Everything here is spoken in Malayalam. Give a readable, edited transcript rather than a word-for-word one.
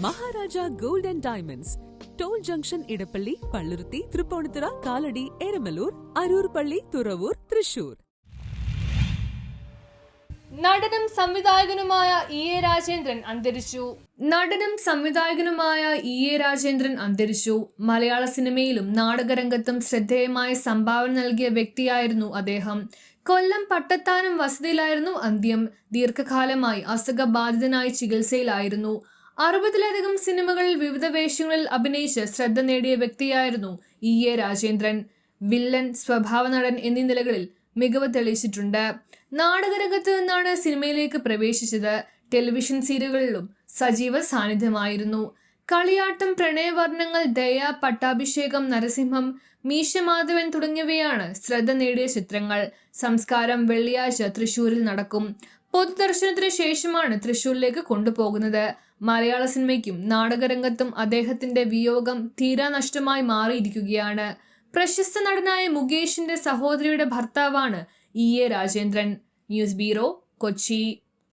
Maharaja gold and diamonds, toll junction, Edappally, Palluruthy, Thrippunithura, Kalady, Eramalloor, Aroor പള്ളി, തുറവൂർ, തൃശൂർ. നടനും സംവിധായകനുമായ E.A. രാജേന്ദ്രൻ അന്തരിച്ചു. മലയാള സിനിമയിലും നാടകരംഗത്തും ശ്രദ്ധേയമായ സംഭാവന നൽകിയ വ്യക്തിയായിരുന്നു അദ്ദേഹം. കൊല്ലം പട്ടത്താനം വസതിയിലായിരുന്നു അന്ത്യം. ദീർഘകാലമായി അസുഖബാധിതനായി ചികിത്സയിലായിരുന്നു. 60-ലധികം സിനിമകളിൽ വിവിധ വേഷങ്ങളിൽ അഭിനയിച്ച് ശ്രദ്ധ നേടിയ വ്യക്തിയായിരുന്നു E.A. രാജേന്ദ്രൻ. വില്ലൻ, സ്വഭാവ നടൻ എന്നീ നിലകളിൽ മികവ് തെളിയിച്ചിട്ടുണ്ട്. നാടകരംഗത്ത് നിന്നാണ് സിനിമയിലേക്ക് പ്രവേശിച്ചത്. ടെലിവിഷൻ സീരിയലുകളിലും സജീവ സാന്നിധ്യമായിരുന്നു. കളിയാട്ടം, പ്രണയവർണ്ണങ്ങൾ, ദയ, പട്ടാഭിഷേകം, നരസിംഹം, മീശമാധവൻ തുടങ്ങിയവയാണ് ശ്രദ്ധ നേടിയ ചിത്രങ്ങൾ. സംസ്കാരം വെള്ളിയാഴ്ച തൃശൂരിൽ നടക്കും. പൊതുദർശനത്തിന് ശേഷമാണ് തൃശൂരിലേക്ക് കൊണ്ടുപോകുന്നത്. മലയാള സിനിമയ്ക്കും നാടകരംഗത്തും അദ്ദേഹത്തിന്റെ വിയോഗം തീരാനഷ്ടമായി മാറിയിരിക്കുകയാണ്. പ്രശസ്ത നടനായ മുകേഷിന്റെ സഹോദരിയുടെ ഭർത്താവാണ് E.A. Rajendran. News bureau, Kochi.